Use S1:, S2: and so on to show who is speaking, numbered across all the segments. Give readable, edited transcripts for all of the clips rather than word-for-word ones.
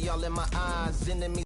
S1: see all in my eyes, enemies.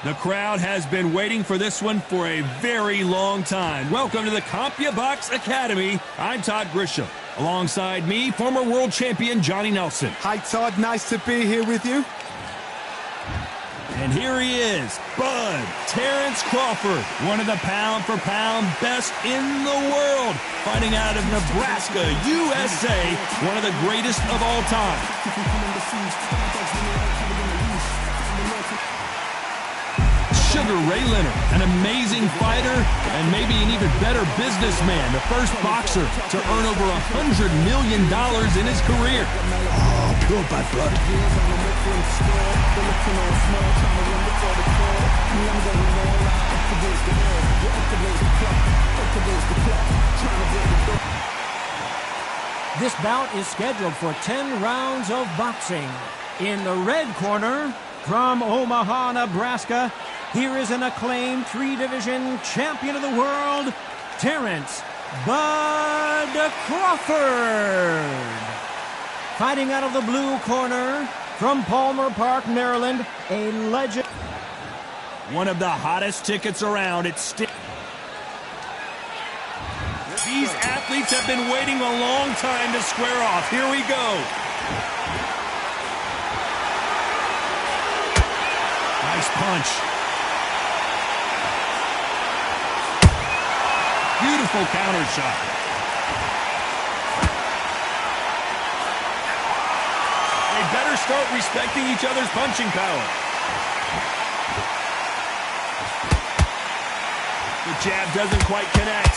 S2: The crowd has been waiting for this one for a very long time. Welcome to the CompuBox Academy. I'm Todd Grisham. Alongside me, former world champion Johnny Nelson.
S3: Hi, Todd. Nice to be here with you.
S2: And here he is, Bud Terrence Crawford, one of the pound-for-pound best in the world, fighting out of Nebraska, USA, one of the greatest of all time. Sugar Ray Leonard, an amazing fighter and maybe an even better businessman, the first boxer to earn over $100 million in his career.
S3: Oh, pure bad blood.
S4: This bout is scheduled for 10 rounds of boxing. In the red corner, from Omaha, Nebraska, here is an acclaimed three-division champion of the world, Terrence Bud Crawford. Fighting out of the blue corner, from Palmer Park, Maryland, a legend.
S2: One of the hottest tickets around. These athletes have been waiting a long time to square off. Here we go. Nice punch. Beautiful counter shot. They better start respecting each other's punching power. The jab doesn't quite connect.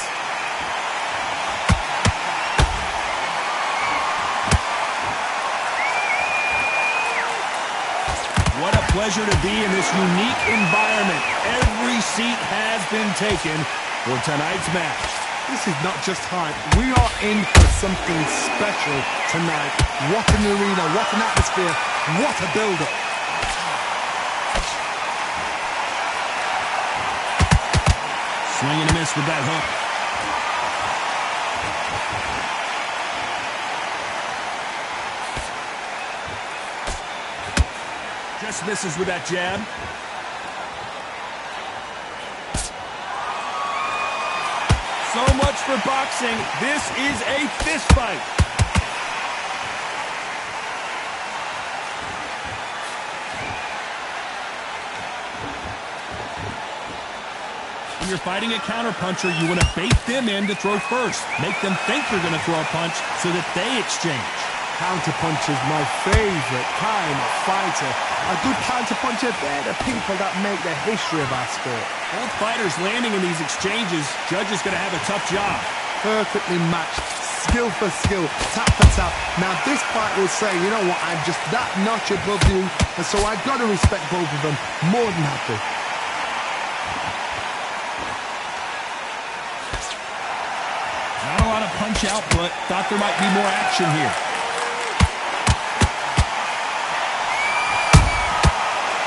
S2: What a pleasure to be in this unique environment. Every seat has been taken for tonight's match.
S3: This is not just hype. We are in for something special tonight. What an arena, what an atmosphere, what a build-up.
S2: Swing and a miss with that hook. Just misses with that jab. So much for boxing. This is a fist fight. When you're fighting a counterpuncher, you want to bait them in to throw first. Make them think you're going to throw a punch so that they exchange.
S3: Counterpuncher is my favorite kind of fighter. A good counterpuncher, they're the people that make the history of our sport.
S2: Both fighters landing in these exchanges, Judge is going to have a tough job.
S3: Perfectly matched, skill for skill, tap for tap. Now this fight will say, you know what, I'm just that notch above you, and so I've got to respect both of them. More than happy.
S2: Not a lot of punch output. Thought there might be more action here.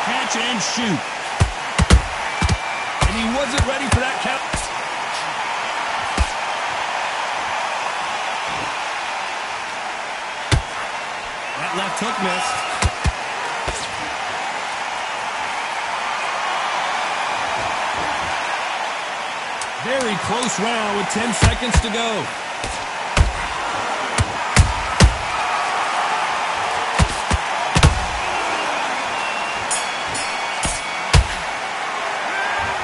S2: Catch and shoot. And he wasn't ready for that count. That left hook missed. Very close round with 10 seconds to go.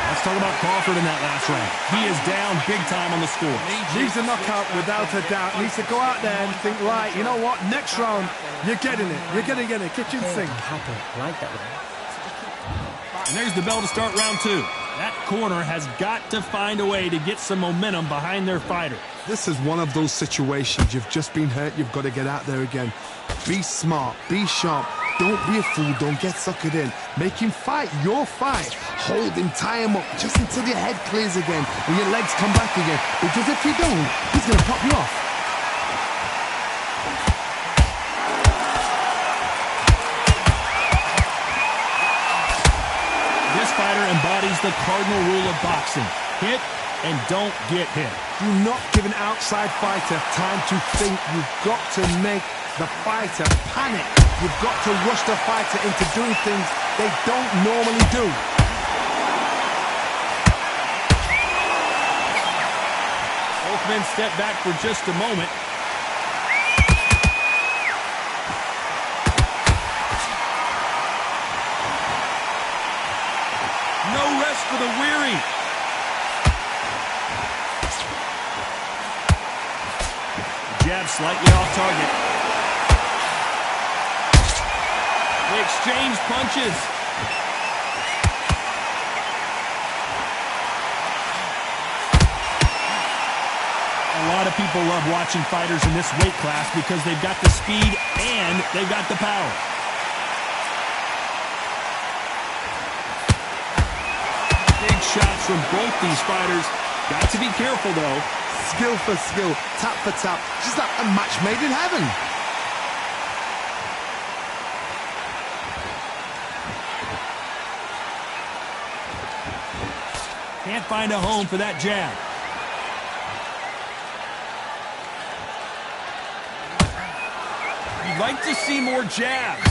S2: Let's talk about Crawford in that last round. He is down big time on the score.
S3: Needs a knockout without a doubt. Needs to go out there and think, right, you know what, next round, you're getting it. You're going to get it. Kitchen sink.
S4: Like that one.
S2: And there's the bell to start round two. That corner has got to find a way to get some momentum behind their fighter.
S3: This is one of those situations. You've just been hurt. You've got to get out there again. Be smart. Be sharp. Don't be a fool. Don't get suckered in. Make him fight your fight. Hold him, tie him up, just until your head clears again and your legs come back again. Because if you don't, he's going to pop you off.
S2: This fighter embodies the cardinal rule of boxing. Hit and don't get hit.
S3: Do not give an outside fighter time to think. You've got to make the fighter panic. You've got to rush the fighter into doing things they don't normally do.
S2: Both men step back for just a moment. No rest for the weary. Jab slightly off target. They exchange punches. A lot of people love watching fighters in this weight class because they've got the speed and they've got the power. Big shots from both these fighters. Got to be careful, though.
S3: Skill for skill, tap for tap, just like a match made in heaven.
S2: Can't find a home for that jab. You'd like to see more jabs.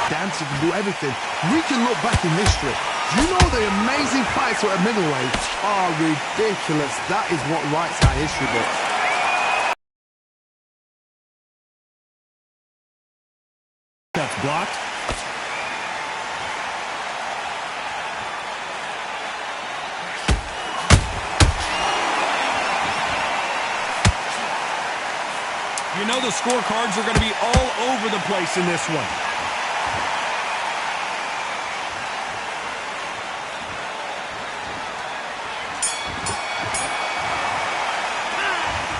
S3: Dance, you can do everything. We can look back in history. You know the amazing fights at middleweight are ridiculous. That is what writes our history books.
S2: That's blocked. You know the scorecards are going to be all over the place in this one.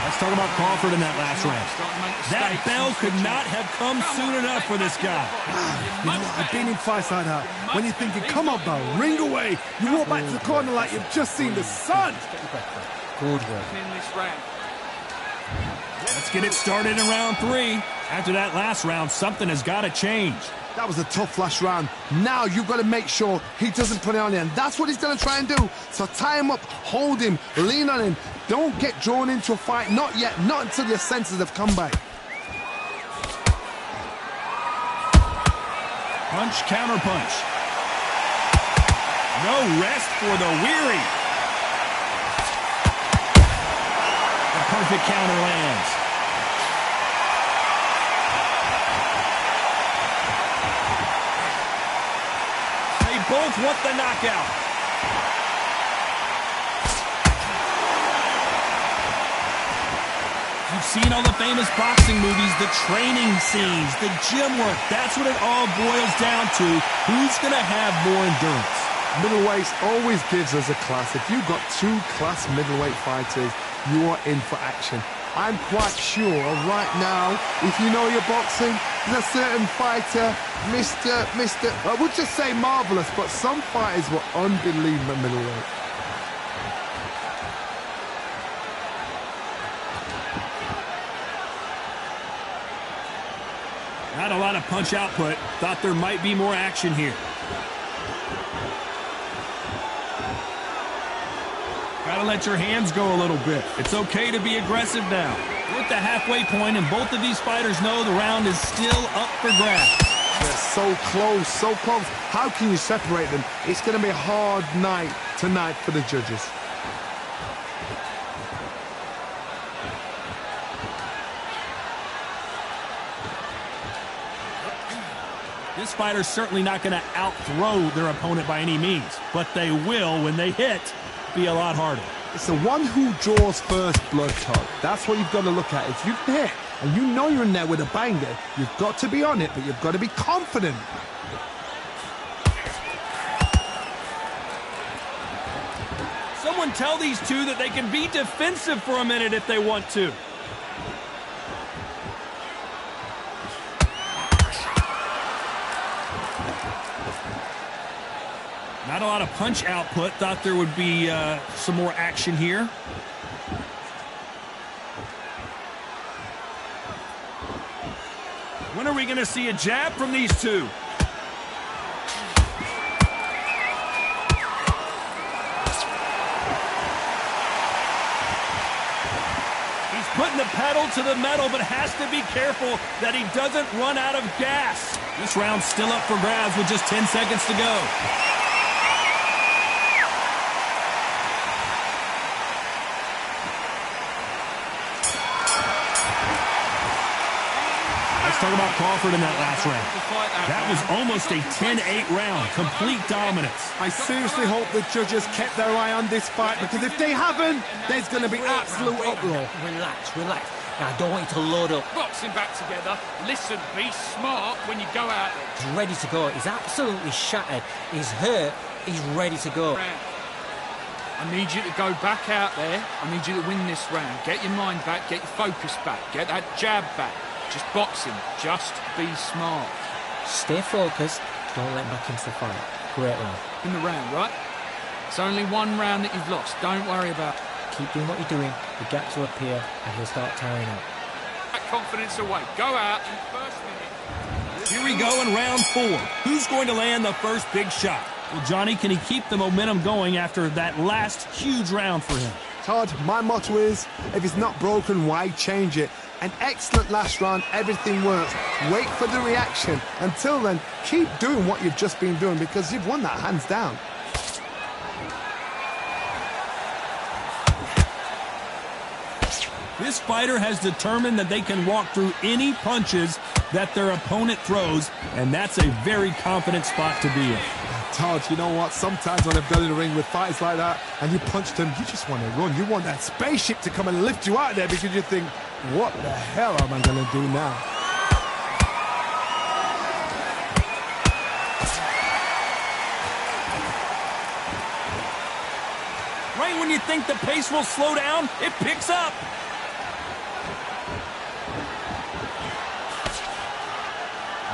S2: Let's talk about Crawford in that last round. That bell could not have come soon enough for this guy.
S3: You know, I've been in fights like that. When you're thinking, come on, Bell, ring away. You walk back to the corner like you've just seen the sun.
S5: Good work.
S2: Let's get it started in round 3. After that last round, something has got to change.
S3: That was a tough last round. Now you've got to make sure he doesn't put it on you, and that's what he's going to try and do. So tie him up, hold him, lean on him. Don't get drawn into a fight. Not yet. Not until your senses have come back.
S2: Punch, counter punch. No rest for the weary. The perfect counter lands. They both want the knockout. You've seen all the famous boxing movies, the training scenes, the gym work. That's what it all boils down to. Who's going to have more endurance?
S3: Middleweights always gives us a class. If you've got 2 class middleweight fighters, you are in for action. I'm quite sure right now, if you know your boxing, there's a certain fighter, I would just say marvelous, but some fighters were unbelievable middleweight.
S2: Not a lot of punch output. Thought there might be more action here. Gotta let your hands go a little bit. It's okay to be aggressive now. We're at the halfway point, and both of these fighters know the round is still up for grabs.
S3: They're so close, so close. How can you separate them? It's going to be a hard night tonight for the judges.
S2: This fighter's certainly not going to out-throw their opponent by any means, but they will, when they hit, be a lot harder.
S3: It's the one who draws first blood, Todd. That's what you've got to look at. If you hit and you know you're in there with a banger, you've got to be on it, but you've got to be confident.
S2: Someone tell these two that they can be defensive for a minute if they want to. Not a lot of punch output. Thought there would be some more action here. When are we going to see a jab from these two? He's pedal to the metal, but has to be careful that he doesn't run out of gas. This round's still up for grabs with just 10 seconds to go. Talk about Crawford in that last round. That was almost a 10-8 round. Complete dominance.
S3: I seriously hope the judges kept their eye on this fight, because if they haven't, there's going to be absolute uproar.
S5: Relax, relax. Now, I don't want you to load up.
S6: Boxing back together. Listen, be smart when you go out there.
S5: He's ready to go. He's absolutely shattered. He's hurt. He's ready to go.
S6: I need you to go back out there. I need you to win this round. Get your mind back. Get your focus back. Get that jab back. Just boxing. Just be smart.
S5: Stay focused. Don't let back into the fight. Great round.
S6: In the round, right? It's only one round that you've lost. Don't worry about it.
S5: Keep doing what you're doing. The gaps will appear and he'll start tiring out.
S6: That confidence away. Go out in the first minute.
S2: Here we go in round 4. Who's going to land the first big shot? Well, Johnny, can he keep the momentum going after that last huge round for him?
S3: Todd, my motto is, if it's not broken, why change it? An excellent last round, everything works. Wait for the reaction. Until then, keep doing what you've just been doing, because you've won that hands down.
S2: This fighter has determined that they can walk through any punches that their opponent throws, and that's a very confident spot to be in.
S3: Todd, you know what? Sometimes when I've got in the ring with fighters like that, and you punch them, you just want to run. You want that spaceship to come and lift you out of there, because you think, what the hell am I going to do now?
S2: Right when you think the pace will slow down, it picks up.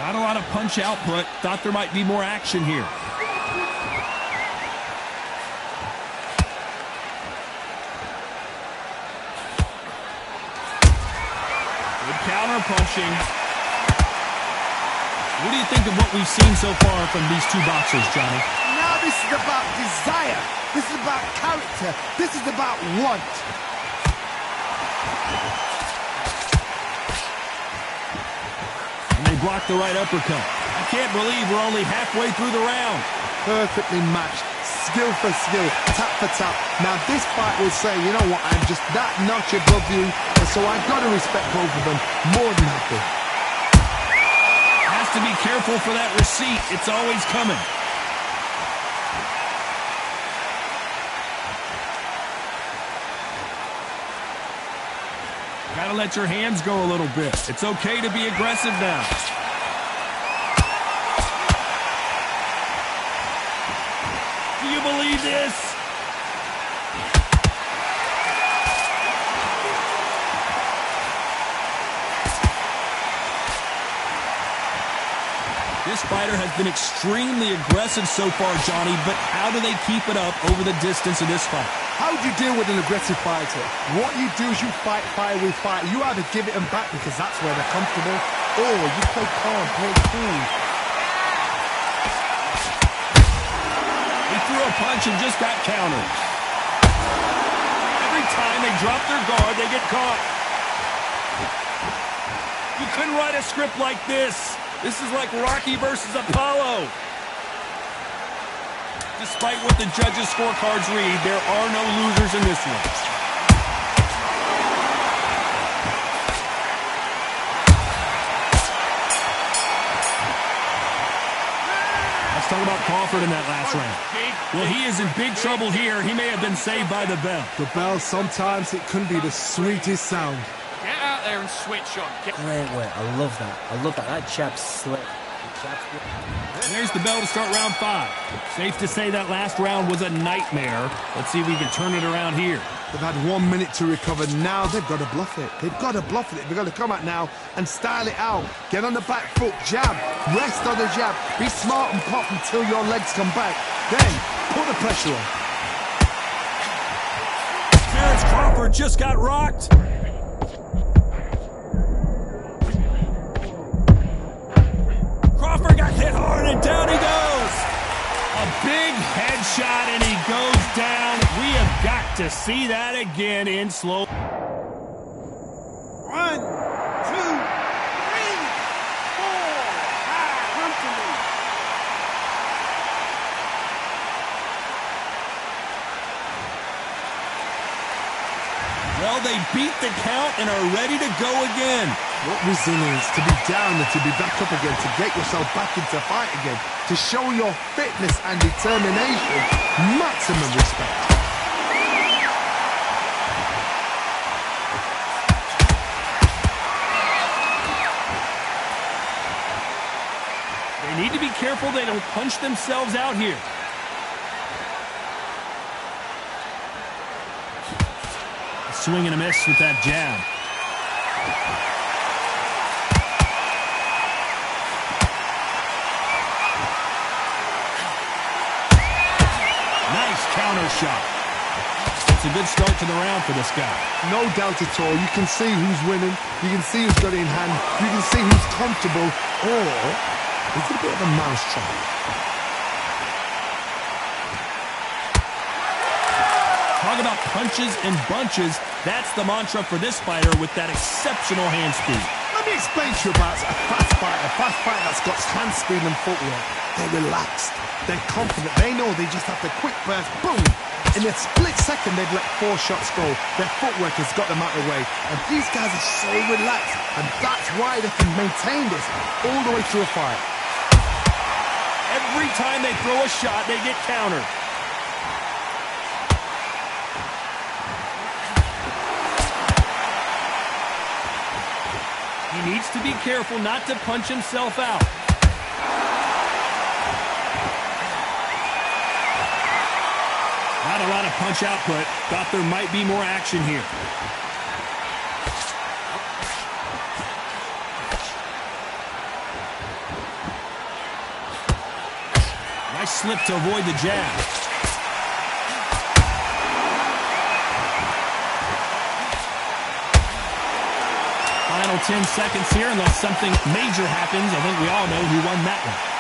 S2: Not a lot of punch output. Thought there might be more action here. Good counter punching. What do you think of what we've seen so far from these two boxers, Johnny?
S3: Now this is about desire. This is about character. This is about want.
S2: And they block the right uppercut. I can't believe we're only halfway through the round.
S3: Perfectly matched. Skill for skill. Tap for tap. Now this fight will say, you know what, I'm just that notch above you, and so I've got to respect both of them. More than happy.
S2: Has to be careful for that receipt. It's always coming. Gotta let your hands go a little bit. It's okay to be aggressive now. Do you believe this? This fighter has been extremely aggressive so far, Johnny, but how do they keep it up over the distance of this fight?
S3: How do you deal with an aggressive fighter? What you do is you fight fire with fire. You either give it them back because that's where they're comfortable, or you play calm, play cool.
S2: He threw a punch and just got countered. Every time they drop their guard, they get caught. You couldn't write a script like this. This is like Rocky versus Apollo. Despite what the judges' scorecards read, there are no losers in this one. Let's talk about Crawford in that last round. Well, he is in big trouble here. He may have been saved by the bell.
S3: The bell, sometimes it can be the sweetest sound.
S6: Get out there and switch on.
S5: Great work. I love that. I love that. That jab's slick.
S2: There's the bell to start round 5. Safe to say that last round was a nightmare. Let's see if we can turn it around here.
S3: They've had 1 minute to recover. Now they've got to bluff it. They've got to bluff it. They've got to come out now and style it out. Get on the back foot, jab, rest on the jab. Be smart and pop until your legs come back. Then put the pressure on.
S2: Terence Crawford just got rocked. Crawford got hit hard and down he goes. A big headshot and he goes down. We have got to see that again in slow. beat the count and are ready to go again.
S3: What resilience to be down and to be back up again, to get yourself back into fight again, to show your fitness and determination. Maximum respect.
S2: They need to be careful they don't punch themselves out here. A swing and a miss with that jab. Nice counter shot. It's a good start to the round for this guy.
S3: No doubt at all. You can see who's winning. You can see who's got it in hand. You can see who's comfortable. Or it's a bit of a mousetrap.
S2: Talk about punches and bunches. That's the mantra for this fighter with that exceptional hand speed.
S3: Let me explain to you about a fast fighter that's got hand speed and footwork. They're relaxed. They're confident. They know they just have to quick burst, boom. In a split second, they've let 4 shots go. Their footwork has got them out of the way. And these guys are so relaxed. And that's why they can maintain this all the way through a fight.
S2: Every time they throw a shot, they get countered. He needs to be careful not to punch himself out. Not a lot of punch output. Thought there might be more action here. Nice slip to avoid the jab. Final 10 seconds here, unless something major happens. I think we all know who won that one.